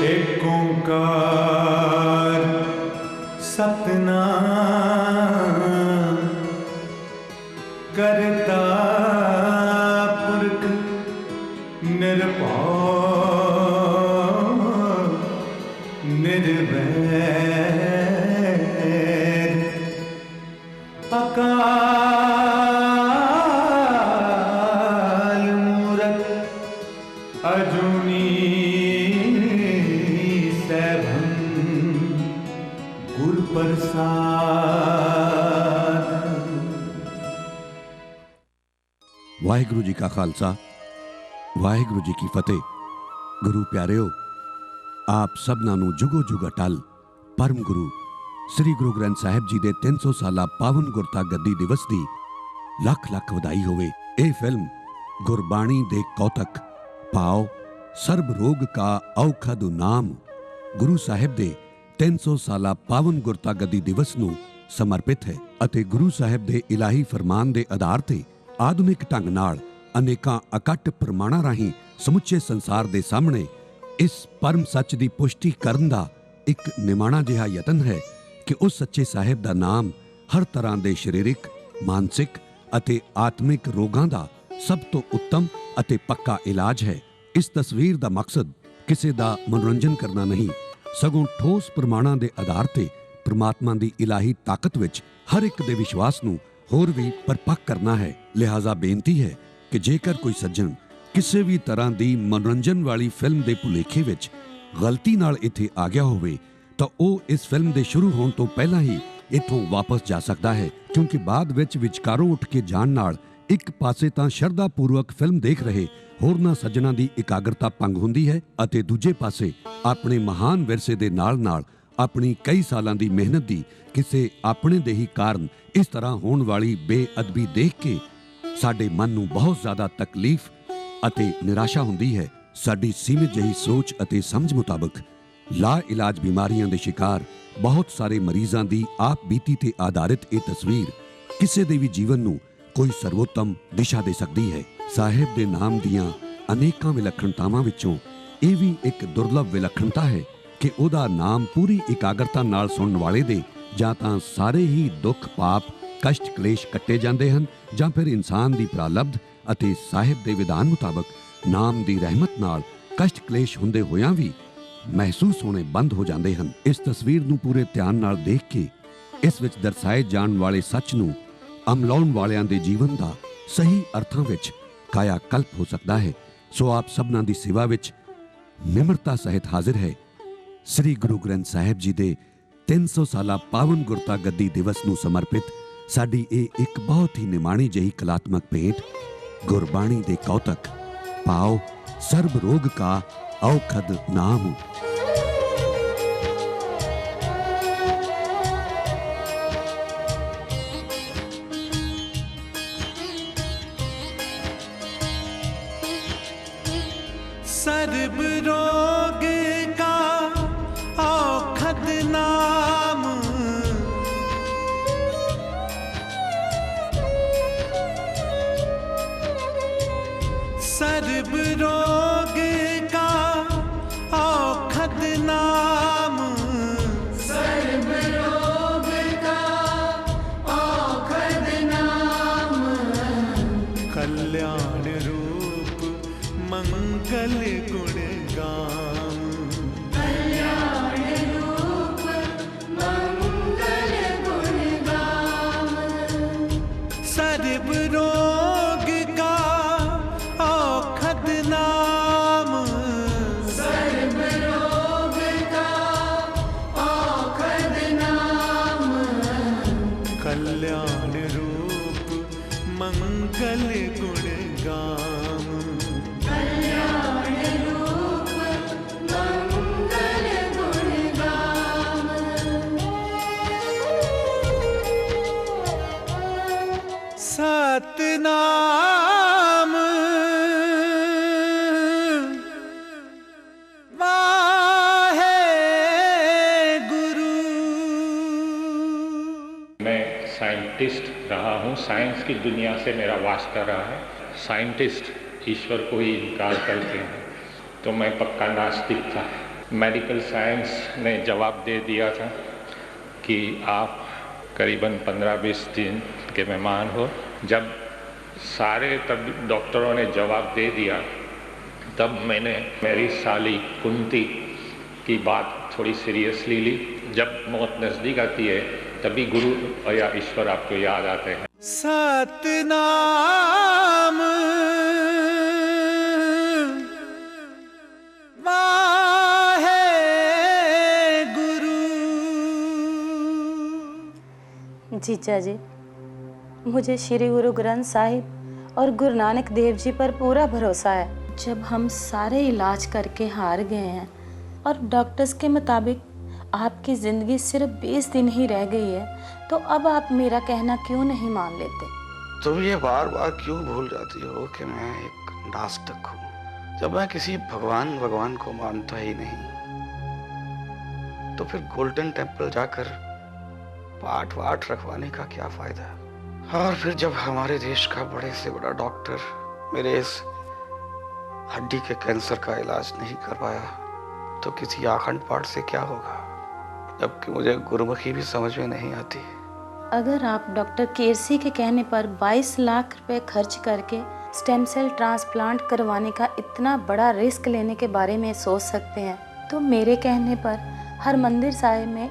एक ओंकार सतनाम करता पुरख निर्भय निर्वैर अकाल मूरत अजूनी सैभं गुर प्रसाद। वाहिगुरु जी का खालसा, वाहिगुरु जी की फतेह। गुरु प्यारिओ, आप सबना नूं जुगो जुग अटल परम गुरु श्री गुरु ग्रंथ साहिब जी दे 300 साला पावन गुरता गद्दी दिवस दी लख लख वधाई होवे। ए फिल्म गुरबाणी दे कौतक पाओ सर्ब रोग का औखद नाम गुरु साहिब दे 300 साला पावन गुरता गद्दी दिवस नूं समर्पित है ਅਤੇ ਗੁਰੂ ਸਾਹਿਬ ਦੇ ਇਲਾਹੀ ਫਰਮਾਨ ਦੇ ਆਧਾਰ ਤੇ ਆਧੁਨਿਕ ਢੰਗ ਨਾਲ ਅਨੇਕਾਂ ਅਕੱਟ ਪ੍ਰਮਾਣਾਂ ਰਾਹੀਂ ਸਮੁੱਚੇ ਸੰਸਾਰ ਦੇ ਸਾਹਮਣੇ ਇਸ ਪਰਮ ਸੱਚ ਦੀ ਪੁਸ਼ਟੀ ਕਰਨ ਦਾ ਇੱਕ ਨਿਮਾਣਾ ਜਿਹਾ ਯਤਨ ਹੈ ਕਿ ਉਸ ਸੱਚੇ ਸਾਹਿਬ ਦਾ ਨਾਮ ਹਰ ਤਰ੍ਹਾਂ ਦੇ ਸਰੀਰਕ, ਮਾਨਸਿਕ ਅਤੇ ਆਤਮਿਕ ਰੋਗਾਂ ਦਾ ਸਭ ਤੋਂ ਉੱਤਮ ਅਤੇ ਪੱਕਾ ਇਲਾਜ ਹੈ। ਇਸ ਤਸਵੀਰ ਦਾ ਮਕਸਦ ਕਿਸੇ ਦਾ ਮਨੋਰੰਜਨ ਕਰਨਾ ਨਹੀਂ, ਸਗੋਂ ਠੋਸ ਪ੍ਰਮਾਣਾਂ ਦੇ ਆਧਾਰ ਤੇ ਪ੍ਰਮਾਤਮਾ ਦੀ ਇਲਾਹੀ ਤਾਕਤ ਵਿੱਚ ਹਰ ਇੱਕ ਦੇ ਵਿਸ਼ਵਾਸ ਨੂੰ ਹੋਰ ਵੀ ਪਰਪੱਕ ਕਰਨਾ ਹੈ। ਲਿਹਾਜ਼ਾ ਬੇਨਤੀ ਹੈ ਕਿ ਜੇਕਰ ਕੋਈ ਸੱਜਣ ਕਿਸੇ ਵੀ ਤਰ੍ਹਾਂ ਦੀ ਮਨੋਰੰਜਨ ਵਾਲੀ ਫਿਲਮ ਦੇ ਭੁਲੇਖੇ ਵਿੱਚ ਗਲਤੀ ਨਾਲ ਇੱਥੇ ਆ ਗਿਆ ਹੋਵੇ ਤਾਂ ਉਹ ਇਸ ਫਿਲਮ ਦੇ ਸ਼ੁਰੂ ਹੋਣ ਤੋਂ ਪਹਿਲਾਂ ਹੀ ਇੱਥੋਂ ਵਾਪਸ ਜਾ ਸਕਦਾ ਹੈ, ਕਿਉਂਕਿ ਬਾਅਦ ਵਿੱਚ ਵਿਚਕਾਰੋਂ ਉੱਠ ਕੇ ਜਾਣ ਨਾਲ ਇੱਕ ਪਾਸੇ ਤਾਂ ਸ਼ਰਧਾ ਪੂਰਵਕ ਫਿਲਮ ਦੇਖ ਰਹੇ ਹੋਰਨਾਂ ਸੱਜਣਾਂ ਦੀ ਇਕਾਗਰਤਾ ਭੰਗ ਹੁੰਦੀ ਹੈ ਅਤੇ ਦੂਜੇ ਪਾਸੇ ਆਪਣੇ ਮਹਾਨ ਵਿਰਸੇ ਦੇ ਨਾਲ-ਨਾਲ ਆਪਣੀ ਕਈ ਸਾਲਾਂ ਦੀ ਮਿਹਨਤ ਦੀ ਕਿਸੇ ਆਪਣੇ ਦੇ ਹੀ ਕਾਰਨ ਇਸ ਤਰ੍ਹਾਂ ਹੋਣ ਵਾਲੀ ਬੇਅਦਬੀ ਦੇਖ ਕੇ ਸਾਡੇ ਮਨ ਨੂੰ ਬਹੁਤ ਜ਼ਿਆਦਾ ਤਕਲੀਫ ਅਤੇ ਨਿਰਾਸ਼ਾ ਹੁੰਦੀ ਹੈ। ਸਾਡੀ ਸੀਮਿਤ ਜਿਹੀ ਸੋਚ ਅਤੇ ਸਮਝ ਮੁਤਾਬਕ ਲਾ ਇਲਾਜ ਬਿਮਾਰੀਆਂ ਦੇ ਸ਼ਿਕਾਰ ਬਹੁਤ ਸਾਰੇ ਮਰੀਜ਼ਾਂ ਦੀ ਆਪ ਬੀਤੀ ਤੇ ਆਧਾਰਿਤ ਇਹ ਤਸਵੀਰ ਕਿਸੇ ਦੇ ਵੀ ਜੀਵਨ ਨੂੰ ਕੋਈ ਸਰਵੋਤਮ ਦਿਸ਼ਾ ਦੇ ਸਕਦੀ ਹੈ। ਸਾਹਿਬ ਦੇ ਨਾਮ ਦੀਆਂ ਅਨੇਕਾਂ ਵਿਲੱਖਣਤਾਵਾਂ ਵਿੱਚੋਂ ਇਹ ਵੀ ਇੱਕ ਦੁਰਲਭ ਵਿਲੱਖਣਤਾ ਹੈ ਕਿ ਉਹਦਾ ਨਾਮ ਪੂਰੀ ਇਕਾਗਰਤਾ ਨਾਲ ਸੁਣਨ ਵਾਲੇ ਦੇ ਜਾਂ ਤਾਂ ਸਾਰੇ ਹੀ ਦੁੱਖ ਪਾਪ ਕਸ਼ਟ ਕਲੇਸ਼ ਕੱਟੇ ਜਾਂਦੇ ਹਨ ਜਾਂ ਫਿਰ ਇਨਸਾਨ ਦੀ ਪ੍ਰਾਲਬਧ ਅਤੇ ਸਾਹਿਬ ਦੇ ਵਿਧਾਨ ਮੁਤਾਬਕ ਨਾਮ ਦੀ ਰਹਿਮਤ ਨਾਲ ਕਸ਼ਟ ਕਲੇਸ਼ ਹੁੰਦੇ ਹੋਇਆਂ ਵੀ ਮਹਿਸੂਸ ਹੋਣੇ ਬੰਦ ਹੋ ਜਾਂਦੇ ਹਨ। ਇਸ ਤਸਵੀਰ ਨੂੰ ਪੂਰੇ ਧਿਆਨ ਨਾਲ ਦੇਖ ਕੇ ਇਸ ਵਿੱਚ ਦਰਸਾਏ ਜਾਣ ਵਾਲੇ ਸੱਚ ਨੂੰ ਅਮਲਾਉਣ ਵਾਲਿਆਂ ਦੇ ਜੀਵਨ ਦਾ ਸਹੀ ਅਰਥਾਂ ਵਿੱਚ ਕਾਇਆ ਕਲਪ ਹੋ ਸਕਦਾ ਹੈ। ਸੋ ਆਪ ਸਭਨਾਂ ਦੀ ਸੇਵਾ ਵਿੱਚ ਨਿਮਰਤਾ ਸਹਿਤ ਹਾਜ਼ਰ ਹੈ ਸ੍ਰੀ ਗੁਰੂ ਗ੍ਰੰਥ ਸਾਹਿਬ ਜੀ ਦੇ 300 ਸਾਲਾ ਪਾਵਨ ਗੁਰਤਾ ਗੱਦੀ ਦਿਵਸ ਨੂੰ ਸਮਰਪਿਤ ਸਾਡੀ ਇਹ ਇੱਕ ਬਹੁਤ ਹੀ ਨਿਮਾਣੀ ਜਿਹੀ ਕਲਾਤਮਕ ਭੇਂਟ ਗੁਰਬਾਣੀ ਦੇ ਕੌਤਕ ਪਾਓ ਸਰਬ ਰੋਗ ਕਾ ਔਖਦ ਨਾਮ। सर्ब रोग का औखद नाम सर्ब रोग का औखद नाम सर्ब रोग का औखद नाम कल्याण रूप मंगल गुण गाम कल्याण रूप मंगल गुण गाम सर्ब रोग का औखद नाम सर्ब रोग का औखद नाम कल्याण रूप मंगल गुण गाम कल्याण रूप मंगल गुण गाम सतनाम वाहेगुरु। मैं साइंटिस्ट रहा हूँ, साइंस की दुनिया से मेरा वास्ता रहा है। साइंटिस्ट ईश्वर को ही इनकार करते हैं, तो मैं पक्का नास्तिक था। मेडिकल साइंस ने जवाब दे दिया था कि आप करीबन 15-20 दिन के मेहमान हो। जब सारे तब डॉक्टरों ने जवाब दे दिया, तब मैंने मेरी साली कुंती की बात थोड़ी सीरियसली ली। जब मौत नज़दीक आती है तभी गुरु या ईश्वर आपको याद आते हैं। सतनाम वाहे गुरु। जीजा जी, मुझे श्री गुरु ग्रंथ साहिब और गुरु नानक देव जी पर पूरा भरोसा है। जब हम सारे इलाज करके हार गए हैं और डॉक्टर्स के मुताबिक आपकी ज़िंदगी सिर्फ 20 दिन ही रह गई है, तो अब आप मेरा कहना क्यों नहीं मान लेते? तुम ये बार बार क्यों भूल जाती हो कि मैं एक नास्तिक हूँ? जब मैं किसी भगवान को मानता ही नहीं, तो फिर गोल्डन टेम्पल जाकर पाठ वाठ रखवाने का क्या फायदा? और फिर जब हमारे देश का बड़े से बड़ा डॉक्टर मेरे इस हड्डी के कैंसर का इलाज नहीं कर पाया, तो किसी आखंड पाठ से क्या होगा? जबकि मुझे गुरुमुखी भी समझ में नहीं आती। अगर आप डॉक्टर केरसी के कहने पर 22 लाख रुपए खर्च करके स्टेम सेल ट्रांसप्लांट करवाने का इतना बड़ा रिस्क लेने के बारे में सोच सकते हैं, तो मेरे कहने पर हरमंदिर साहिब में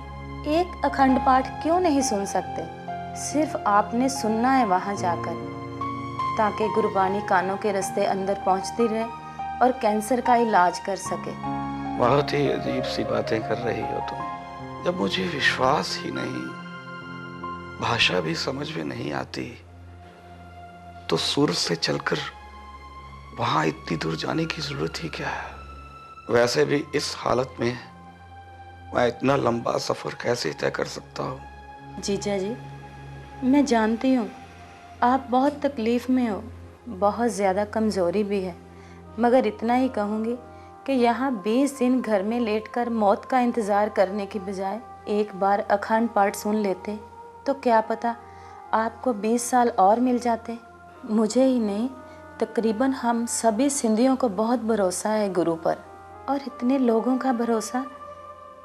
एक अखंड पाठ क्यों नहीं सुन सकते? सिर्फ आपने सुनना है वहाँ जाकर, ताकि गुरबानी कानों के रास्ते अंदर पहुँचती रहे और कैंसर का इलाज कर सके। बहुत ही अजीब सी बातें कर रही हो तुम। जब मुझे विश्वास ही नहीं, भाषा भी समझ में नहीं आती, तो सूरत से चलकर वहां इतनी दूर जाने की जरूरत ही क्या है? वैसे भी इस हालत में मैं इतना लंबा सफर कैसे तय कर सकता हूँ? जीजा जी, मैं जानती हूँ आप बहुत तकलीफ में हो, बहुत ज़्यादा कमज़ोरी भी है, मगर इतना ही कहूँगी कि यहाँ 20 दिन घर में लेटकर मौत का इंतज़ार करने की बजाय एक बार अखंड पाठ सुन लेते, तो क्या पता आपको 20 साल और मिल जाते। मुझे ही नहीं, तकरीबन हम सभी सिंधियों को बहुत भरोसा है गुरु पर, और इतने लोगों का भरोसा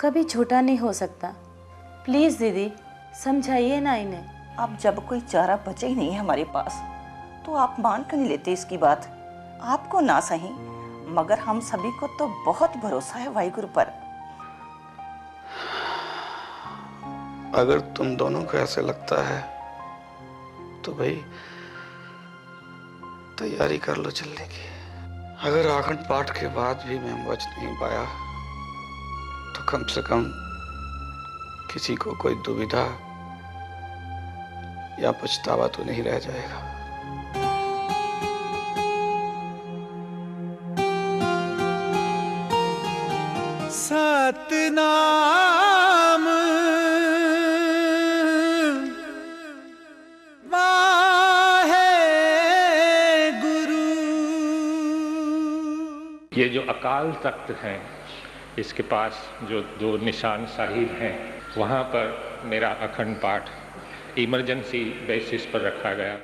कभी झूठा नहीं हो सकता। प्लीज़ दीदी, समझाइए ना इन्हें। अब जब कोई चारा बचे ही नहीं है हमारे पास, तो आप मान क्यों नहीं लेते इसकी बात? आपको ना सही, मगर हम सभी को तो बहुत भरोसा है वाहिगुरु पर। अगर तुम दोनों को ऐसे लगता है तो भाई तैयारी कर लो चलने की। अगर आखंड पाठ के बाद भी मैं बच नहीं पाया, तो कम से कम किसी को कोई दुविधा या पछतावा तो नहीं रह जाएगा। सतनाम वाहे गुरु। ये जो अकाल तख्त है, इसके पास जो 2 निशान साहिब हैं, वहाँ पर मेरा अखंड पाठ इमरजेंसी बेसिस पर रखा गया।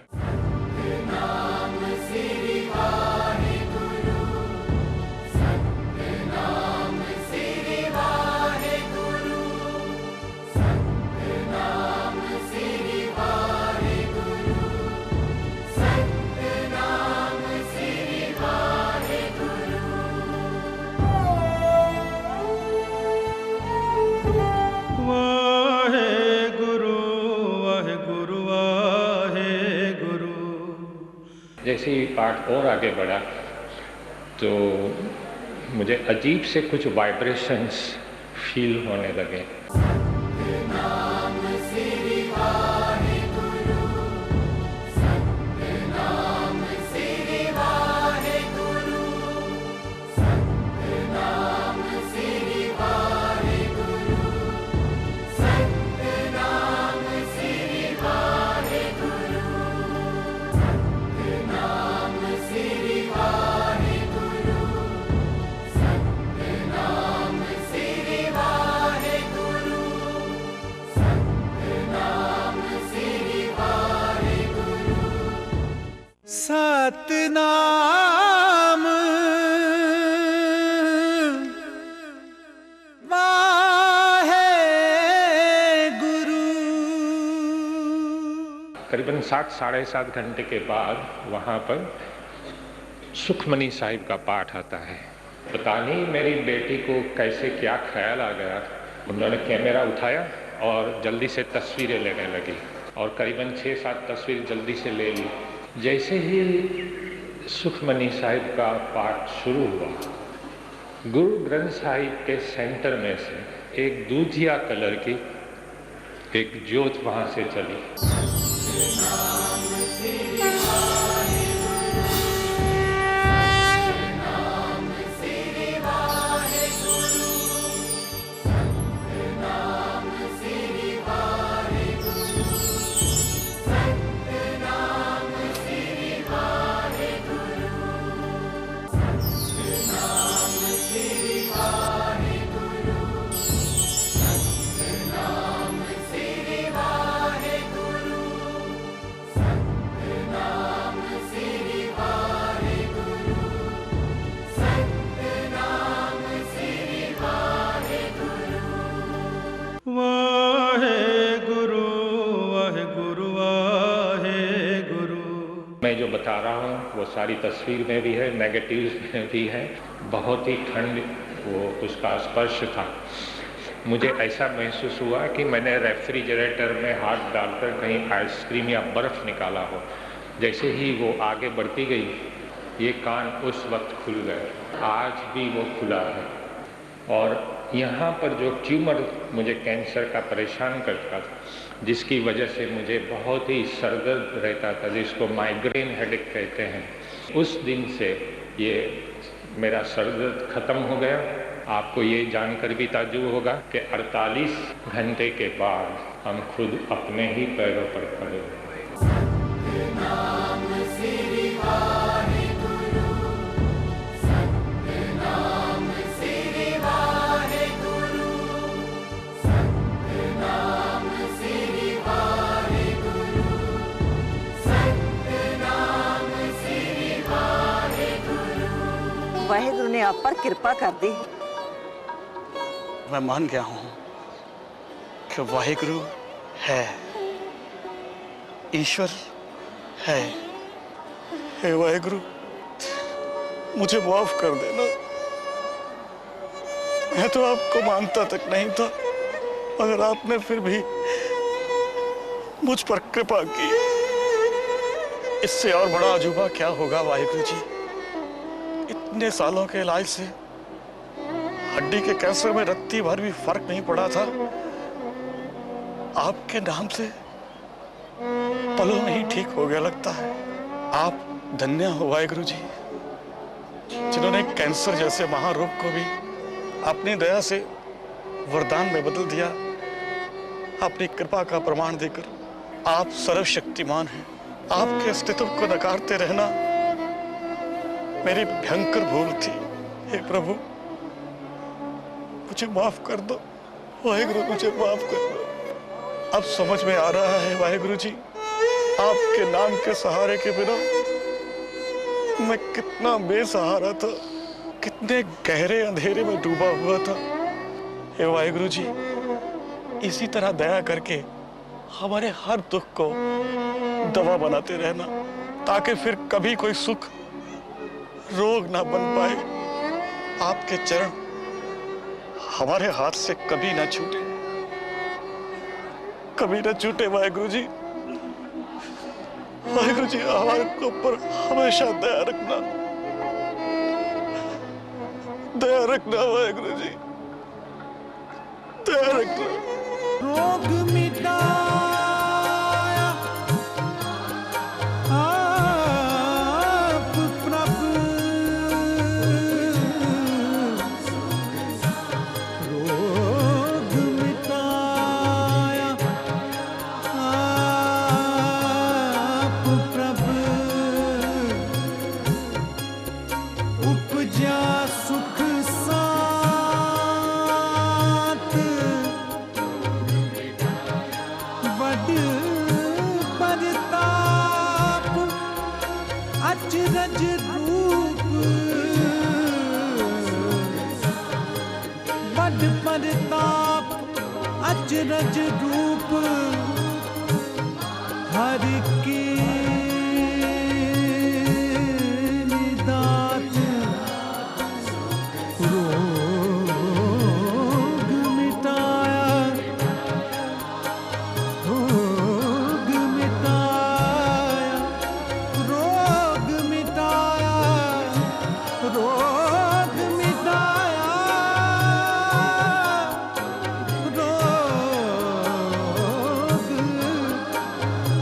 जैसे ही पाठ और आगे बढ़ा, तो मुझे अजीब से कुछ वाइब्रेशंस फील होने लगे। करीबन 7 साढ़े 7 घंटे के बाद वहाँ पर सुखमनी साहिब का पाठ आता है। पता नहीं मेरी बेटी को कैसे क्या ख्याल आ गया, उन्होंने कैमरा उठाया और जल्दी से तस्वीरें लेने लगी और करीबन 6-7 तस्वीर जल्दी से ले ली। जैसे ही सुखमनी साहिब का पाठ शुरू हुआ, गुरु ग्रंथ साहिब के सेंटर में से एक दूधिया कलर की एक ज्योत वहाँ से चली। मैं जो बता रहा हूँ वो सारी तस्वीर में भी है, नेगेटिव्स में भी है। बहुत ही ठंड वो उसका स्पर्श था। मुझे ऐसा महसूस हुआ कि मैंने रेफ्रिजरेटर में हाथ डालकर कहीं आइसक्रीम या बर्फ़ निकाला हो। जैसे ही वो आगे बढ़ती गई, ये कान उस वक्त खुल गए। आज भी वो खुला है। और यहाँ पर जो ट्यूमर मुझे कैंसर का परेशान करता था, जिसकी वजह से मुझे बहुत ही सरदर्द रहता था, जिसको माइग्रेन हेडेक कहते हैं, उस दिन से ये मेरा सरदर्द ख़त्म हो गया। आपको ये जानकर भी ताज्जुब होगा कि 48 घंटे के बाद हम खुद अपने ही पैरों पर खड़े हुए। वाहेगुरु ने आप पर कृपा कर दी। मैं मान गया हूं कि वाहेगुरु है, ईश्वर है। हे वाहेगुरु, मुझे माफ कर देना। मैं तो आपको मानता तक नहीं था, मगर आपने फिर भी मुझ पर कृपा की। इससे और बड़ा अजूबा क्या होगा वाहेगुरु जी। इतने सालों के इलाज से हड्डी के कैंसर में रत्ती भर भी फर्क नहीं पड़ा था। आपके नाम से पलों में ही ठीक हो गया लगता है। आप धन्य हो वाहेगुरु जी, जिन्होंने कैंसर जैसे महारोग को भी अपनी दया से वरदान में बदल दिया। अपनी कृपा का प्रमाण देकर आप सर्वशक्तिमान हैं। आपके अस्तित्व को नकारते रहना मेरी भयंकर भूल थी। हे प्रभु, मुझे माफ कर दो। वाहेगुरु, मुझे माफ कर दो। अब समझ में आ रहा है वाहेगुरु जी, आपके नाम के सहारे के बिना मैं कितना बेसहारा था, कितने गहरे अंधेरे में डूबा हुआ था। हे वाहेगुरु जी, इसी तरह दया करके हमारे हर दुख को दवा बनाते रहना, ताकि फिर कभी कोई सुख रोग ना बन पाए। आपके चरण हमारे हाथ से कभी ना छूटे, कभी ना छूटे वाहेगुरु जी। वाहेगुरु जी, हमारे ऊपर हमेशा दया रखना, दया रखना वाहेगुरु जी, दया रखना। रोग मिटाया आप प्रभु, रोग मिटाया आप प्रभु, उपजा सुख साथ बड़ परताप अचरज रूप, बड़ परताप अचरज रूप, हर की दात रोग मिटाया, रोग मिटाया, रोग मिटाया, रोग मिटाया,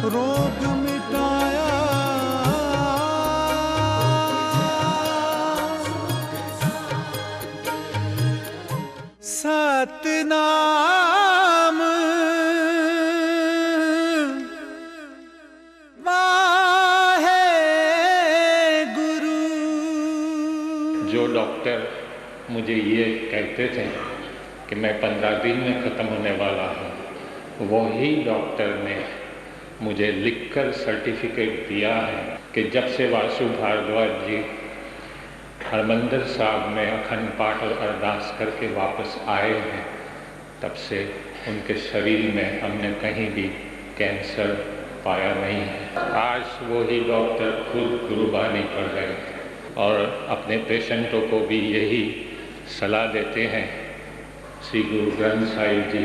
रोग मिटाया। सतनाम वाहे गुरु। जो डॉक्टर मुझे ये कहते थे कि मैं 15 दिन में ख़त्म होने वाला हूँ, वही डॉक्टर ने मुझे लिखकर सर्टिफिकेट दिया है कि जब से वासु भारद्वाज जी हरमंदिर साहब में अखंड पाठ और अरदास करके वापस आए हैं, तब से उनके शरीर में हमने कहीं भी कैंसर पाया नहीं है। आज वही डॉक्टर खुद गुरुबानी पढ़ रहे हैं और अपने पेशेंटों को भी यही सलाह देते हैं। श्री गुरु ग्रंथ साहिब जी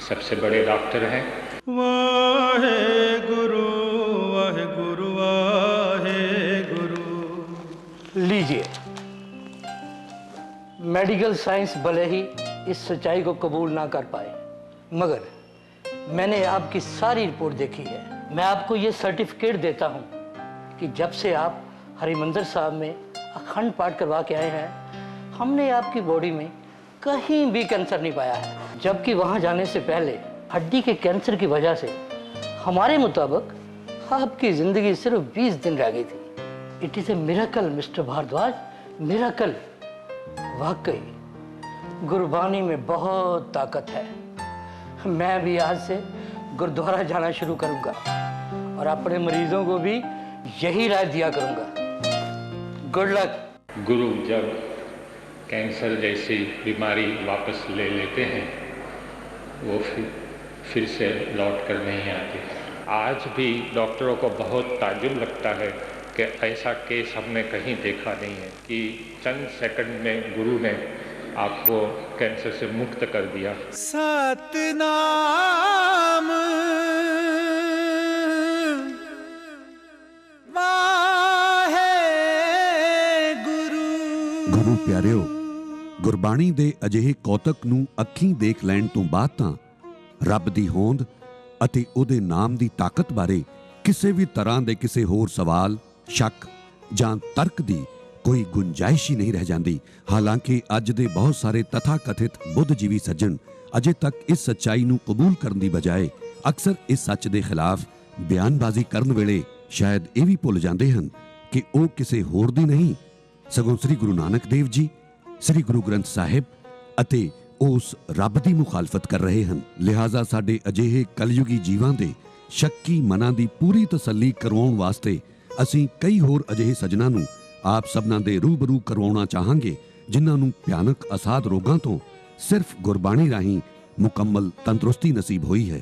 सबसे बड़े डॉक्टर हैं। वाहे गुरु, वाहे गुरु, वाहे गुरु। लीजिए, मेडिकल साइंस भले ही इस सच्चाई को कबूल ना कर पाए, मगर मैंने आपकी सारी रिपोर्ट देखी है। मैं आपको ये सर्टिफिकेट देता हूँ कि जब से आप हरिमंदिर साहब में अखंड पाठ करवा के आए हैं, हमने आपकी बॉडी में कहीं भी कैंसर नहीं पाया है, जबकि वहाँ जाने से पहले हड्डी के कैंसर की वजह से हमारे मुताबिक आपकी ज़िंदगी सिर्फ 20 दिन रह गई थी। It is a miracle mister Bhardwaj, miracle. वाकई गुरबानी में बहुत ताकत है। मैं भी आज से गुरुद्वारा जाना शुरू करूंगा और अपने मरीजों को भी यही राय दिया करूंगा। Good luck. गुरु जब कैंसर जैसी बीमारी वापस ले लेते हैं, वो फिर से लौट कर नहीं आती। आज भी डॉक्टरों को बहुत ताज्जुब लगता है कि ऐसा केस हमने कहीं देखा नहीं है कि चंद सेकंड में गुरु ने आपको कैंसर से मुक्त कर दिया। सतनाम वाहे गुरु। ਗੁਰੂ ਪਿਆਰਿਓ, ਗੁਰਬਾਣੀ ਦੇ ਅਜਿਹੇ ਕੌਤਕ ਨੂੰ ਅੱਖੀਂ ਦੇਖ ਲੈਣ ਤੋਂ ਬਾਅਦ ਤਾਂ ਰੱਬ ਦੀ ਹੋਂਦ ਅਤੇ ਉਹਦੇ ਨਾਮ ਦੀ ਤਾਕਤ ਬਾਰੇ ਕਿਸੇ ਵੀ ਤਰ੍ਹਾਂ ਦੇ ਕਿਸੇ ਹੋਰ ਸਵਾਲ, ਸ਼ੱਕ ਜਾਂ ਤਰਕ ਦੀ ਕੋਈ ਗੁੰਜਾਇਸ਼ ਹੀ ਨਹੀਂ ਰਹਿ ਜਾਂਦੀ। ਹਾਲਾਂਕਿ ਅੱਜ ਦੇ ਬਹੁਤ ਸਾਰੇ ਤਥਾਕਥਿਤ ਬੁੱਧਜੀਵੀ ਸੱਜਣ ਅਜੇ ਤੱਕ ਇਸ ਸੱਚਾਈ ਨੂੰ ਕਬੂਲ ਕਰਨ ਦੀ ਬਜਾਏ ਅਕਸਰ ਇਸ ਸੱਚ ਦੇ ਖਿਲਾਫ ਬਿਆਨਬਾਜ਼ੀ ਕਰਨ ਵੇਲੇ ਸ਼ਾਇਦ ਇਹ ਵੀ ਭੁੱਲ ਜਾਂਦੇ ਹਨ ਕਿ ਉਹ ਕਿਸੇ ਹੋਰ ਦੀ ਨਹੀਂ, ਸਗੋਂ ਸ੍ਰੀ ਗੁਰੂ ਨਾਨਕ ਦੇਵ ਜੀ, ਸ੍ਰੀ ਗੁਰੂ ਗ੍ਰੰਥ ਸਾਹਿਬ ਅਤੇ ਉਸ ਰੱਬ ਦੀ ਮੁਖਾਲਫਤ ਕਰ ਰਹੇ ਹਨ। ਲਿਹਾਜ਼ਾ ਸਾਡੇ ਅਜਿਹੇ ਕਲਯੁਗੀ ਜੀਵਾਂ ਦੇ ਸ਼ੱਕੀ ਮਨਾਂ ਦੀ ਪੂਰੀ ਤਸੱਲੀ ਕਰਵਾਉਣ ਵਾਸਤੇ ਅਸੀਂ ਕਈ ਹੋਰ ਅਜਿਹੇ ਸੱਜਣਾਂ ਨੂੰ ਆਪ ਸਭਨਾਂ ਦੇ ਰੂਬਰੂ ਕਰਵਾਉਣਾ ਚਾਹਾਂਗੇ, ਜਿਨ੍ਹਾਂ ਨੂੰ ਭਿਆਨਕ ਅਸਾਧ ਰੋਗਾਂ ਤੋਂ ਸਿਰਫ ਗੁਰਬਾਣੀ ਰਾਹੀਂ ਮੁਕੰਮਲ ਤੰਦਰੁਸਤੀ ਨਸੀਬ ਹੋਈ ਹੈ।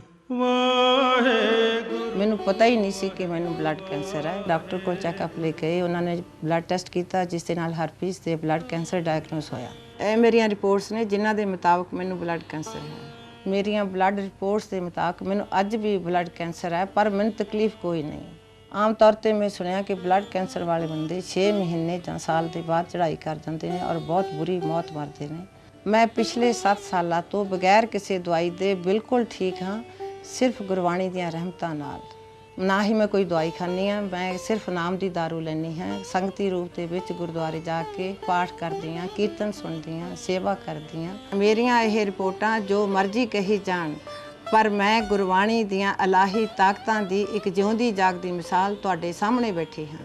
ਮੈਨੂੰ ਪਤਾ ਹੀ ਨਹੀਂ ਸੀ ਕਿ ਮੈਨੂੰ ਬਲੱਡ ਕੈਂਸਰ ਹੈ। ਡਾਕਟਰ ਕੋਲ ਚੈੱਕਅਪ ਲੈ ਕੇ ਉਹਨਾਂ ਨੇ ਬਲੱਡ ਟੈਸਟ ਕੀਤਾ, ਜਿਸ ਦੇ ਨਾਲ ਹਰਪੀਸ ਤੇ ਬਲੱਡ ਕੈਂਸਰ ਡਾਇਗਨੋਸ ਹੋਇਆ। ਇਹ ਮੇਰੀਆਂ ਰਿਪੋਰਟਸ ਨੇ ਜਿਨ੍ਹਾਂ ਦੇ ਮੁਤਾਬਕ ਮੈਨੂੰ ਬਲੱਡ ਕੈਂਸਰ ਹੈ। ਮੇਰੀਆਂ ਬਲੱਡ ਰਿਪੋਰਟਸ ਦੇ ਮੁਤਾਬਕ ਮੈਨੂੰ ਅੱਜ ਵੀ ਬਲੱਡ ਕੈਂਸਰ ਹੈ, ਪਰ ਮੈਨੂੰ ਤਕਲੀਫ ਕੋਈ ਨਹੀਂ। ਆਮ ਤੌਰ ਤੇ ਮੈਂ ਸੁਣਿਆ ਕਿ ਬਲੱਡ ਕੈਂਸਰ ਵਾਲੇ ਬੰਦੇ 6 ਮਹੀਨੇ ਜਾਂ ਸਾਲ ਦੇ ਬਾਅਦ ਚੜ੍ਹਾਈ ਕਰ ਜਾਂਦੇ ਨੇ ਔਰ ਬਹੁਤ ਬੁਰੀ ਮੌਤ ਮਰਦੇ ਨੇ। ਮੈਂ ਪਿਛਲੇ 7 ਸਾਲਾਂ ਤੋਂ ਬਗੈਰ ਕਿਸੇ ਦਵਾਈ ਦੇ ਬਿਲਕੁਲ ਠੀਕ ਹਾਂ, ਸਿਰਫ ਗੁਰਬਾਣੀ ਦੀਆਂ ਰਹਿਮਤਾਂ ਨਾਲ। ਨਾ ਹੀ ਮੈਂ ਕੋਈ ਦਵਾਈ ਖਾਂਦੀ ਹਾਂ, ਮੈਂ ਸਿਰਫ ਨਾਮ ਦੀ ਦਾਰੂ ਲੈਂਦੀ ਹਾਂ। ਸੰਗਤੀ ਰੂਪ ਦੇ ਵਿੱਚ ਗੁਰਦੁਆਰੇ ਜਾ ਕੇ ਪਾਠ ਕਰਦੀ ਹਾਂ, ਕੀਰਤਨ ਸੁਣਦੀ ਹਾਂ, ਸੇਵਾ ਕਰਦੀ ਹਾਂ। ਮੇਰੀਆਂ ਇਹ ਰਿਪੋਰਟਾਂ ਜੋ ਮਰਜ਼ੀ ਕਹੀ ਜਾਣ, ਪਰ ਮੈਂ ਗੁਰਬਾਣੀ ਦੀਆਂ ਇਲਾਹੀ ਤਾਕਤਾਂ ਦੀ ਇੱਕ ਜਿਉਂਦੀ ਜਾਗਦੀ ਮਿਸਾਲ ਤੁਹਾਡੇ ਸਾਹਮਣੇ ਬੈਠੀ ਹਾਂ।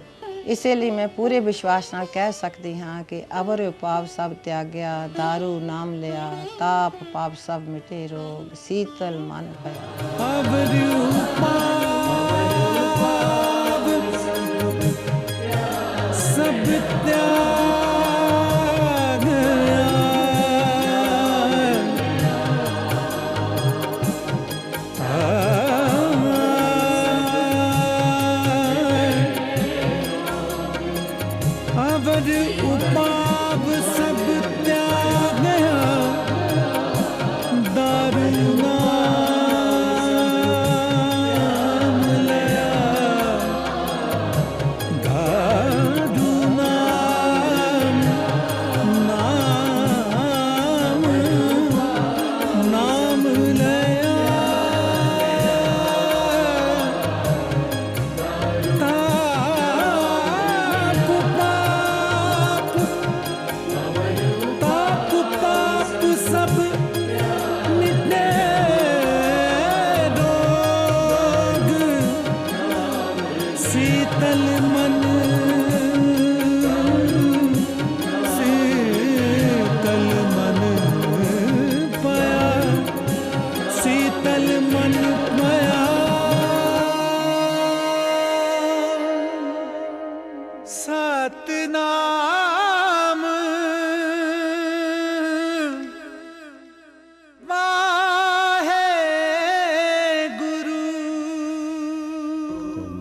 ਇਸੇ ਲਈ ਮੈਂ ਪੂਰੇ ਵਿਸ਼ਵਾਸ ਨਾਲ ਕਹਿ ਸਕਦੀ ਹਾਂ ਕਿ ਅਵਰ ਪਾਪ ਸਭ ਤਿਆਗਿਆ, ਦਾਰੂ ਨਾਮ ਲਿਆ, ਤਾਪ ਪਾਪ ਸਭ ਮਿਟੇ, ਰੋਗ ਸੀਤਲ ਮਨ ਭਇਆ। सब त्याग गया।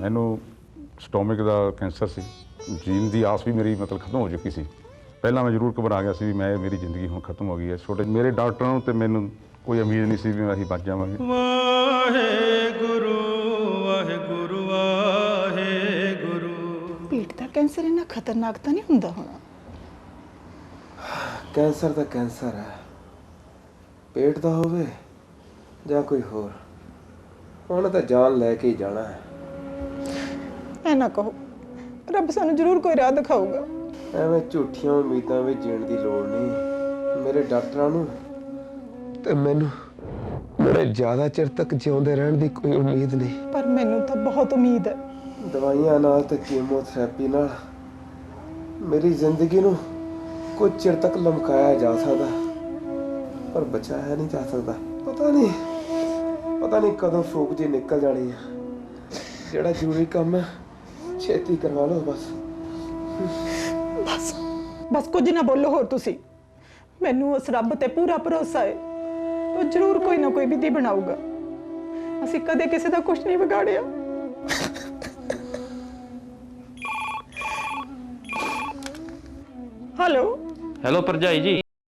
ਮੈਨੂੰ ਸਟੋਮਿਕ ਦਾ ਕੈਂਸਰ ਸੀ। ਜੀਣ ਦੀ ਆਸ ਵੀ ਮੇਰੀ ਮਤਲਬ ਖਤਮ ਹੋ ਚੁੱਕੀ ਸੀ। ਪਹਿਲਾਂ ਮੈਂ ਜ਼ਰੂਰ ਘਬਰਾ ਗਿਆ ਸੀ ਵੀ ਮੇਰੀ ਜ਼ਿੰਦਗੀ ਹੁਣ ਖਤਮ ਹੋ ਗਈ ਹੈ। ਛੋਟੇ ਮੇਰੇ ਡਾਕਟਰਾਂ ਨੂੰ ਤੇ ਮੈਨੂੰ ਕੋਈ ਉਮੀਦ ਨਹੀਂ ਸੀ ਵੀ ਅਸੀਂ ਬਚ ਜਾਵਾਂਗੇ। ਵਾਹਿਗੁਰੂ ਵਾਹਿਗੁਰੂ ਵਾਹਿਗੁਰੂ। ਪੇਟ ਦਾ ਕੈਂਸਰ ਇੰਨਾ ਖਤਰਨਾਕ ਤਾਂ ਨਹੀਂ ਹੁੰਦਾ ਹੋਣਾ? ਕੈਂਸਰ ਤਾਂ ਕੈਂਸਰ ਹੈ, ਪੇਟ ਦਾ ਹੋਵੇ ਜਾਂ ਕੋਈ ਹੋਰ, ਉਹਨੇ ਤਾਂ ਜਾਨ ਲੈ ਕੇ ਹੀ ਜਾਣਾ ਹੈ। ਐ ਨਾ ਕਹੋ, ਰੱਬ ਸਾਨੂੰ ਜ਼ਰੂਰ ਕੋਈ ਰਾਹ ਦਿਖਾਊਗਾ। ਐਵੇਂ ਝੂਠੀਆਂ ਉਮੀਦਾਂ ਵਿੱਚ ਜੀਣ ਦੀ ਲੋੜ ਨਹੀਂ। ਮੇਰੇ ਡਾਕਟਰਾਂ ਨੂੰ ਤੇ ਮੈਨੂੰ ਬੜੇ ਜ਼ਿਆਦਾ ਚਿਰ ਤੱਕ ਜਿਉਂਦੇ ਰਹਿਣ ਦੀ ਕੋਈ ਉਮੀਦ ਨਹੀਂ। ਪਰ ਮੈਨੂੰ ਤਾਂ ਬਹੁਤ ਉਮੀਦ ਹੈ। ਦਵਾਈਆਂ ਨਾਲ ਤੇ ਕੀਮੋਥੈਰੇਪੀ ਨਾਲ ਮੇਰੀ ਜ਼ਿੰਦਗੀ ਨੂੰ ਕੁਝ ਚਿਰ ਤੱਕ ਲਮਕਾਇਆ ਜਾ ਸਕਦਾ, ਪਰ ਬਚਾਇਆ ਨਹੀਂ ਜਾ ਸਕਦਾ। ਪਤਾ ਨਹੀਂ ਕਦੋਂ ਫੂਕ ਜੀ ਨਿਕਲ ਜਾਣੀ ਹੈ। ਜਿਹੜਾ ਜ਼ਰੂਰੀ ਕੰਮ ਹੈ ਛੇਤੀ ਕਰਵਾ ਲਓ ਬਸ। ਬਸ ਕੁਝ ਨਾ ਬੋਲੋ ਹੋਰ ਤੁਸੀਂ। ਮੈਨੂੰ ਉਸ ਰੱਬ ਤੇ ਪੂਰਾ ਭਰੋਸਾ ਹੈ, ਉਹ ਜ਼ਰੂਰ ਕੋਈ ਨਾ ਕੋਈ ਵਿਧੀ ਬਣਾਊਗਾ। ਅਸੀਂ ਕਦੇ ਕਿਸੇ ਦਾ ਕੁਝ ਨਹੀਂ ਵਿਗਾੜਿਆ। ਹੈਲੋ ਹੈਲੋ ਭਰਜਾਈ ਜੀ,